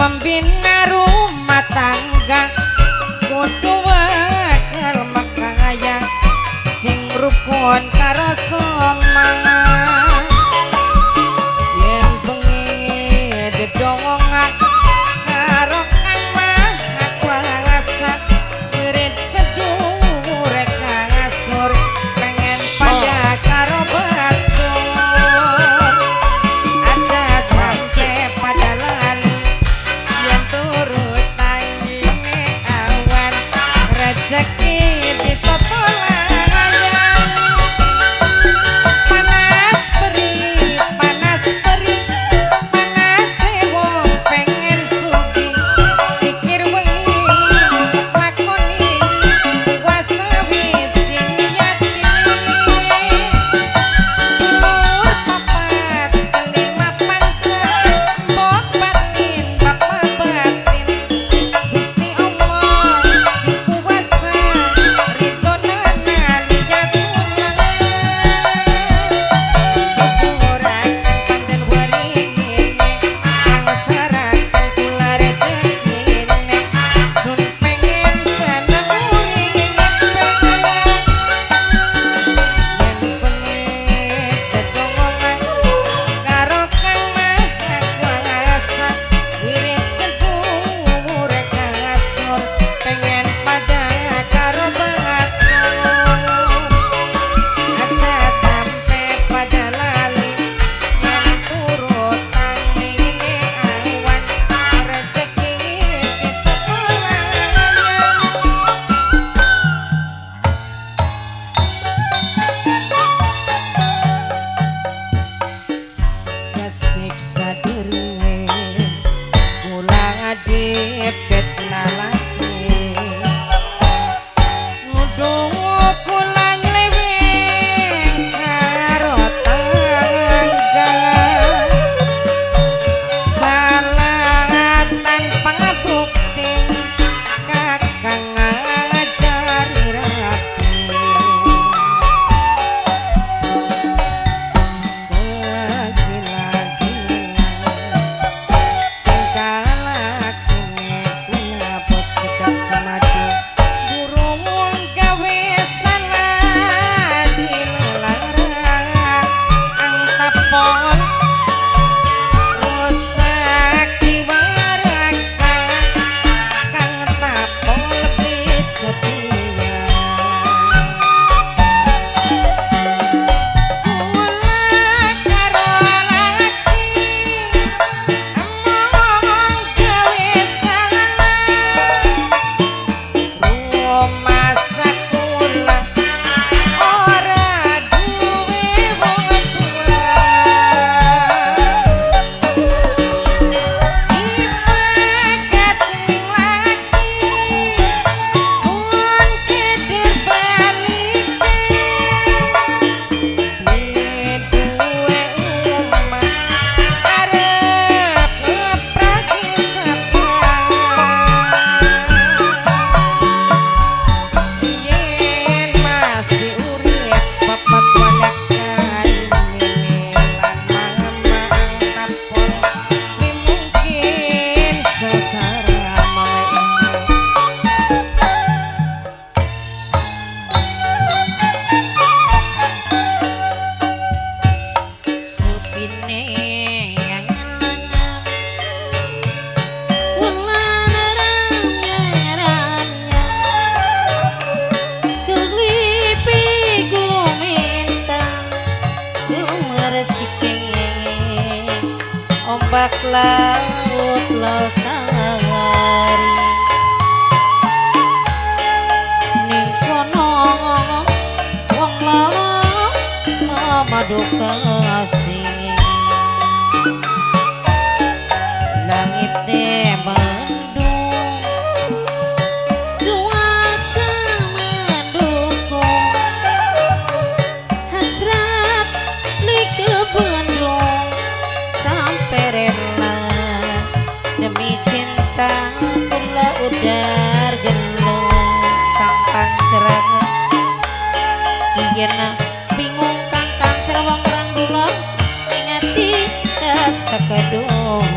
membina rumah tangga kudu wakil makaya sing rukun karo semangat yen bengi dedongan karo Kang Maha Kuasa wirid sedulur kang asur pengen pada karo batur aja sampai pada lali yen turut tangine awan rezeki ditotolangan panas beri panas beri panas wong pengen sugi cikir wengi lakoni puasa wis diniati dulur papat kelima pancar mbok batin bapak batin Gusti Allah si kuasa ridho nanan jatulah syukuran pandan waringin kang sarakan kula rezekine sun pengen seneng uring pengen yen bengi dedongan karo Kang Maha Kuasa wirid sedulur kang asor pengen pada karo batur aja sampai pada lali yen turut tangine awan rezeki kesiksa diri kula ngadepet nalaki ngudung kula ngleweng karo tangga salah tanpa bukti kakang ngajari rapi ombak laut losari ning kono wong lawang mamadu kasih langit mendung cuaca mendukung hasrat li kebendung sampai rela demi cinta kula udar gelung kang pancerang kiyen bingung kang kancer wong rang dulur ingati rasa kedung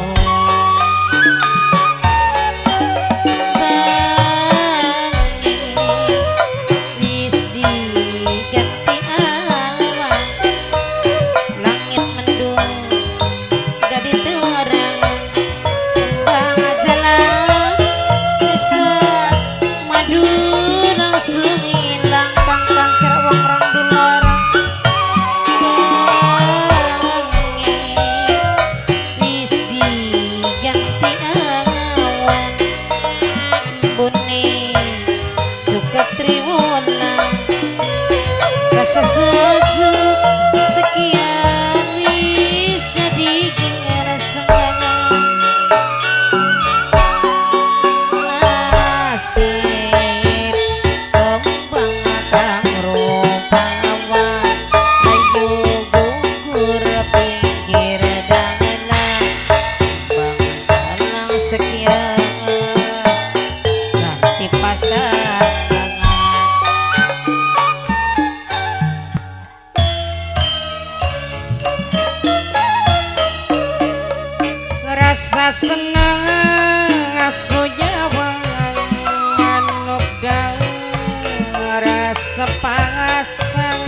seneng asujawa manuk daerah sepasang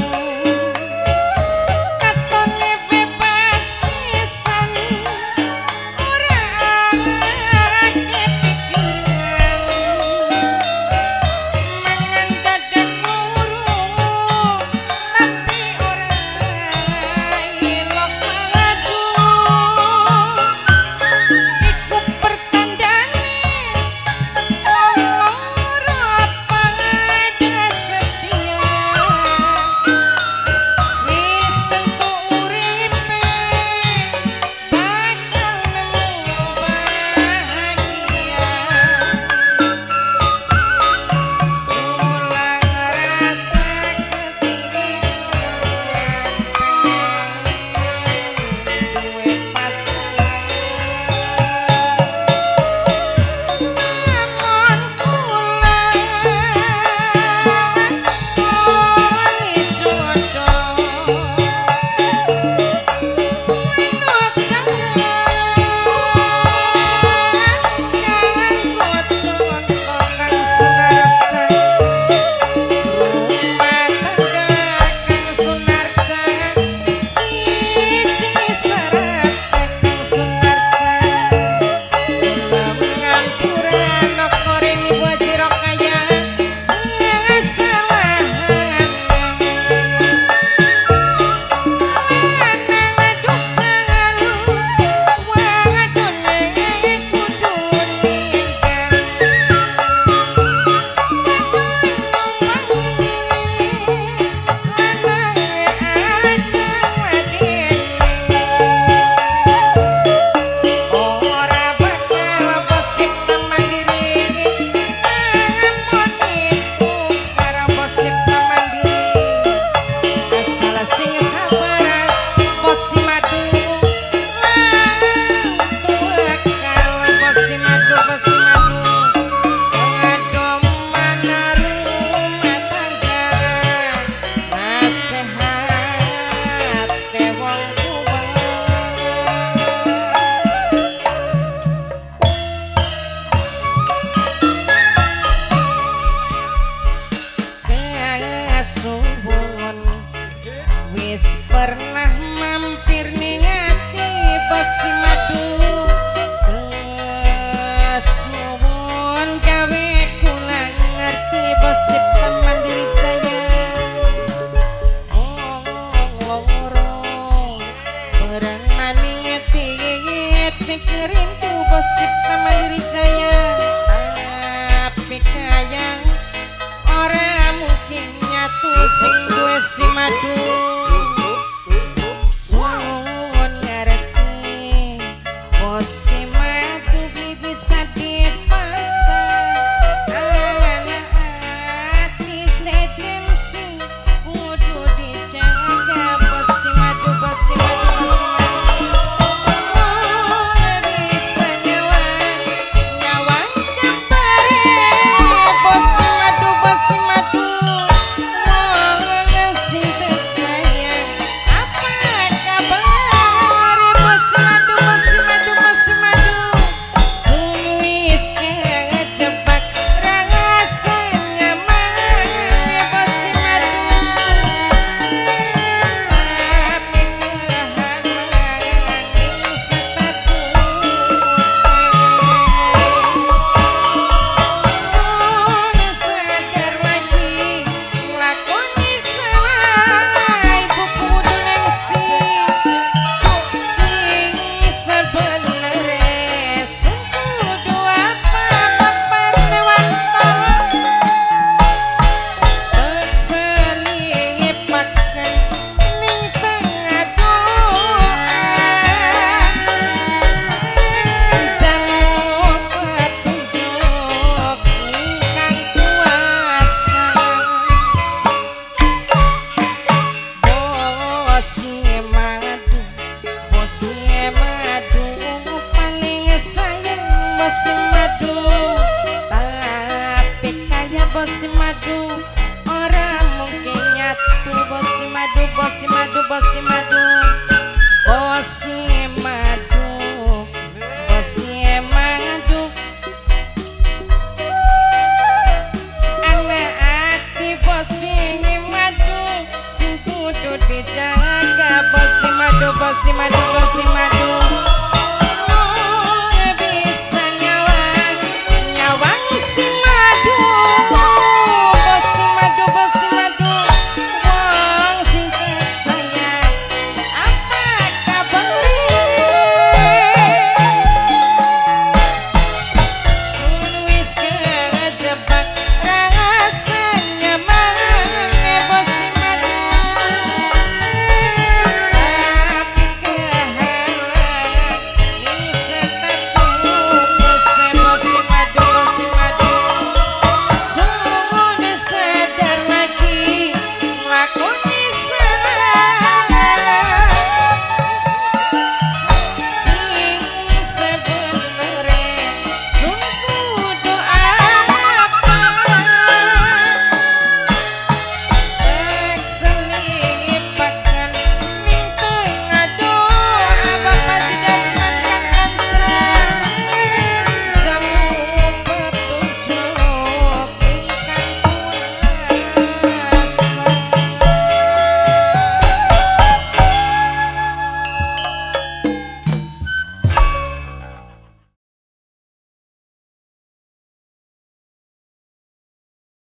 katone bebas pisan ora kepikiran mangan dadan muru tapi ora ilok maladu iku pertandane wong loro pada setia wis tentu uripe bakal nemu bahagia ulang rasa kesirikan duwe pasangan namun kula moni jodoh manuk kanggo contoh kang sunarca rumah tangga kang sunarca siji syarat kang sunarca ngampuran nokorini buat jiro kaya kesalahan lanang adukan wang adone kudu ninggal ora bakal bocipta mandiri ampuniku karo bocipta mandiri asal sing sabaran bosi madu bakal bosi madu ngadom mana rumah tangga nasehat wong tua kasuwun wis pernah mampir ning ati bosi madu kasuwun gawe kula ngerti bos cipta mandiri jaya loro berenani ngeti kerindu bos cipta mandiri jaya tapi kayang ora mungkin nyatu sing duwe si madu suwun ngerti bos si madu bisa dipaksa anak hati sejen sing kudu dijaga bos si madu bisa nyawang jambare bos si madu wong sing tersayang apa kabar bos si madu suwis kejebak rasa nyaman bos si madu tapi kehalang status sun sadar lagi lakoni salah ibu kudu nangsi sing sebenere sun kudu apa bapak newanto terselipakan ning tengah doa jaluk petunjuk ingkang kuasa bosi madu paling sayang bosi madu tapi kaya bosi madu orang mungkin nyatu bosi madu bosi madu sing madu sing kudu dijaga bosi madu bosi madu bosi madu